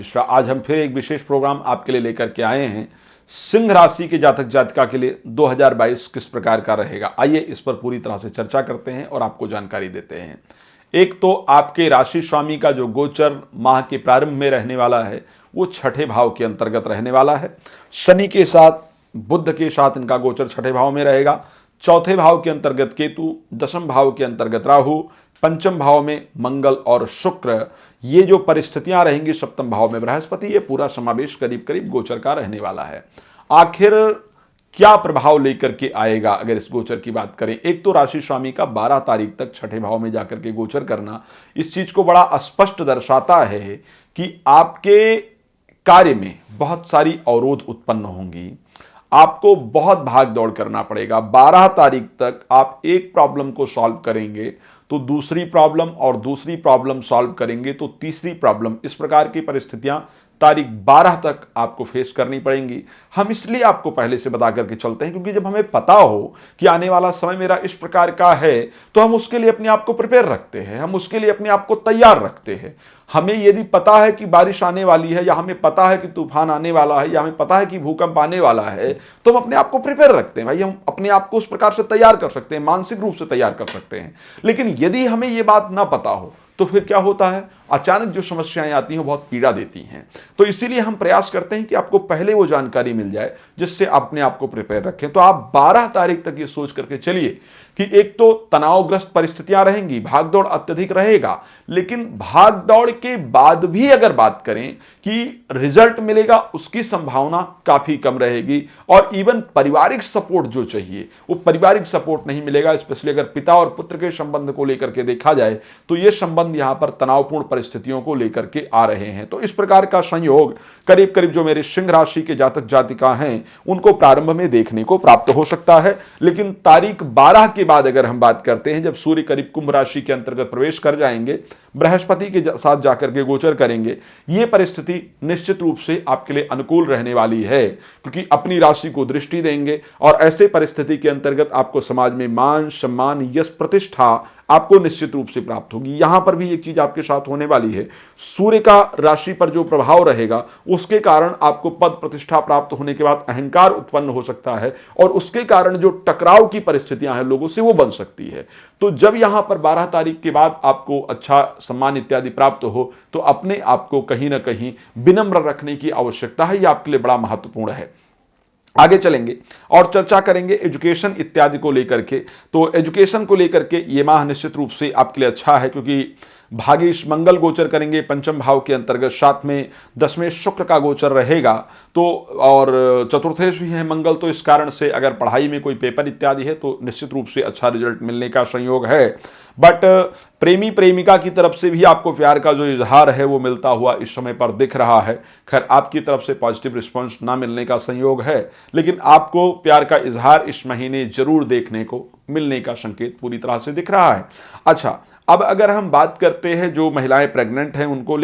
मिश्रा, आज हम फिर एक विशेष प्रोग्राम आपके लिए लेकर के आए हैं। सिंह राशि के जातक जातिका के लिए 2022 किस प्रकार का रहेगा, आइए इस पर पूरी तरह से चर्चा करते हैं और आपको जानकारी देते हैं। एक तो आपके राशि स्वामी का जो गोचर माह के प्रारंभ में रहने वाला है वो छठे भाव के अंतर्गत रहने वाला है। शनि के साथ, बुध के साथ इनका गोचर छठे भाव में रहेगा। चौथे भाव के अंतर्गत केतु, दशम भाव के अंतर्गत राहु, पंचम भाव में मंगल और शुक्र, ये जो परिस्थितियां रहेंगी सप्तम भाव में बृहस्पति, ये पूरा समावेश करीब करीब गोचर का रहने वाला है। आखिर क्या प्रभाव लेकर के आएगा अगर इस गोचर की बात करें। एक तो राशि स्वामी का 12 तारीख तक छठे भाव में जाकर के गोचर करना इस चीज को बड़ा स्पष्ट दर्शाता है कि आपके कार्य में बहुत सारी अवरोध उत्पन्न होंगी, आपको बहुत भाग दौड़ करना पड़ेगा। 12 तारीख तक आप एक प्रॉब्लम को सॉल्व करेंगे तो दूसरी प्रॉब्लम, और दूसरी प्रॉब्लम सॉल्व करेंगे तो तीसरी प्रॉब्लम, इस प्रकार की परिस्थितियां तारीख 12 तक आपको फेस करनी पड़ेंगी। हम इसलिए आपको पहले से बता करके चलते हैं क्योंकि जब हमें पता हो कि आने वाला समय मेरा इस प्रकार का है तो हम उसके लिए अपने आप को प्रिपेयर रखते हैं, हम उसके लिए अपने आप को तैयार रखते हैं। हमें यदि पता है कि बारिश आने वाली है, या हमें पता है कि तूफान आने वाला है, या हमें पता है कि भूकंप आने वाला है, तो हम अपने आप को प्रिपेयर रखते हैं। भाई हम अपने आप को उस प्रकार से तैयार कर सकते हैं, मानसिक रूप से तैयार कर सकते हैं। लेकिन यदि हमें यह बात ना पता हो तो फिर क्या होता है, अचानक जो समस्याएं आती हैं बहुत पीड़ा देती हैं। तो इसीलिए हम प्रयास करते हैं कि आपको पहले वो जानकारी मिल जाए जिससे अपने आप को प्रिपेयर रखें। तो आप 12 तारीख तक ये सोच करके चलिए कि एक तो तनावग्रस्त परिस्थितियां रहेंगी, भागदौड़ अत्यधिक रहेगा, लेकिन भागदौड़ के बाद भी अगर बात करें कि रिजल्ट मिलेगा उसकी संभावना काफी कम रहेगी। और इवन पारिवारिक सपोर्ट जो चाहिए वो पारिवारिक सपोर्ट नहीं मिलेगा। स्पेशली अगर पिता और पुत्र के संबंध को लेकर के देखा जाए तो ये संबंध यहां पर तनावपूर्ण परिस्थितियों को लेकर के आ रहे हैं। तो इस प्रकार का संयोग करीब करीब जो मेरे सिंह राशि के जातक जातिका हैं उनको प्रारंभ में देखने को प्राप्त हो सकता है। लेकिन तारीख 12 के बाद अगर हम बात करते हैं, जब सूर्य करीब कुंभ राशि के अंतर्गत प्रवेश कर जाएंगे, बृहस्पति के साथ जाकर के गोचर करेंगे, यह परिस्थिति निश्चित रूप से आपके लिए अनुकूल रहने वाली है क्योंकि अपनी राशि को दृष्टि देंगे और ऐसे परिस्थिति के अंतर्गत आपको समाज में मान सम्मान यश प्रतिष्ठा आपको निश्चित रूप से प्राप्त होगी। यहां पर भी एक चीज आपके साथ होने वाली है, सूर्य का राशि पर जो प्रभाव रहेगा उसके कारण आपको पद प्रतिष्ठा प्राप्त होने के बाद अहंकार उत्पन्न हो सकता है और उसके कारण जो टकराव की परिस्थितियां हैं लोगों से वो बन सकती है। तो जब यहां पर 12 तारीख के बाद आपको अच्छा सम्मान इत्यादि प्राप्त हो तो अपने आप को कहीं ना कहीं विनम्र रखने की आवश्यकता है, यह आपके लिए बड़ा महत्वपूर्ण है। आगे चलेंगे और चर्चा करेंगे एजुकेशन इत्यादि को लेकर के। तो एजुकेशन को लेकर के ये माह निश्चित रूप से आपके लिए अच्छा है क्योंकि भाग्येश मंगल गोचर करेंगे पंचम भाव के अंतर्गत, साथ में 10वें शुक्र का गोचर रहेगा तो, और चतुर्थेश भी है मंगल, तो इस कारण से अगर पढ़ाई में कोई पेपर इत्यादि है तो निश्चित रूप से अच्छा रिजल्ट मिलने का संयोग है। बट प्रेमी प्रेमिका की तरफ से भी आपको प्यार का जो इजहार है वो मिलता हुआ इस समय पर दिख रहा है। खैर आपकी तरफ से पॉजिटिव रिस्पॉन्स ना मिलने का संयोग है, लेकिन आपको प्यार का इजहार इस महीने जरूर देखने को मिलने का संकेत पूरी तरह से दिख रहा है। अच्छा, अब अगर हम बात करते हैं जो महिलाएं प्रेग्नेंट हैं उनको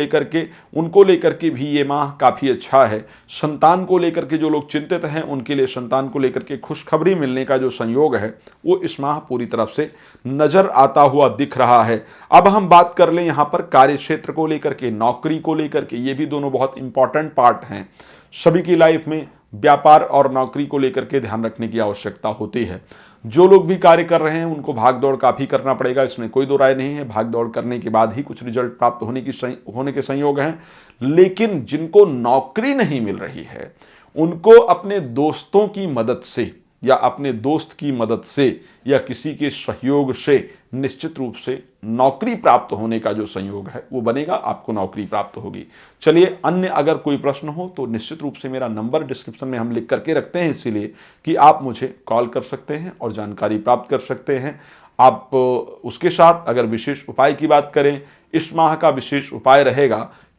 लेकर के भी ये माह काफ़ी अच्छा है। संतान को लेकर के जो लोग चिंतित हैं उनके लिए संतान को लेकर के खुशखबरी मिलने का जो संयोग है वो इस माह पूरी तरफ से नजर आता हुआ दिख रहा है। अब हम बात कर लें यहाँ पर कार्य क्षेत्र को लेकर के, नौकरी को लेकर के, ये भी दोनों बहुत इंपॉर्टेंट पार्ट हैं। सभी की लाइफ में व्यापार और नौकरी को लेकर के ध्यान रखने की आवश्यकता होती है। जो लोग भी कार्य कर रहे हैं उनको भागदौड़ काफ़ी करना पड़ेगा, इसमें कोई दो राय नहीं है। भागदौड़ करने के बाद ही कुछ रिजल्ट प्राप्त होने के संयोग हैं। लेकिन जिनको नौकरी नहीं मिल रही है उनको अपने दोस्तों की मदद से या अपने दोस्त की मदद से या किसी के सहयोग से निश्चित रूप से नौकरी प्राप्त होने का जो संयोग है वो बनेगा, आपको नौकरी प्राप्त होगी। चलिए, अन्य अगर कोई प्रश्न हो तो निश्चित रूप से मेरा नंबर डिस्क्रिप्शन में हम लिख करके रखते हैं, इसीलिए कि आप मुझे कॉल कर सकते हैं और जानकारी प्राप्त कर सकते हैं। आप उसके साथ अगर विशेष उपाय की बात करें, इस माह का विशेष उपाय रहेगा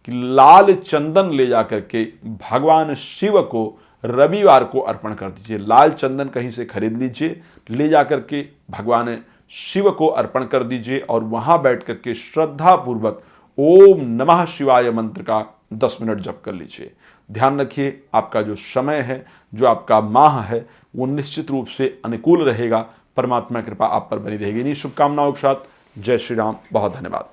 कि लाल चंदन ले जाकर के भगवान शिव को रविवार को अर्पण कर दीजिए। लाल चंदन कहीं से खरीद लीजिए, ले जाकर के भगवान शिव को अर्पण कर दीजिए और वहां बैठ करके श्रद्धा पूर्वक ओम नमः शिवाय मंत्र का 10 मिनट जप कर लीजिए। ध्यान रखिए, आपका जो समय है, जो आपका माह है, वो निश्चित रूप से अनुकूल रहेगा। परमात्मा कृपा आप पर बनी रहेगी। इन्हीं शुभकामनाओं के साथ जय श्री राम, बहुत धन्यवाद।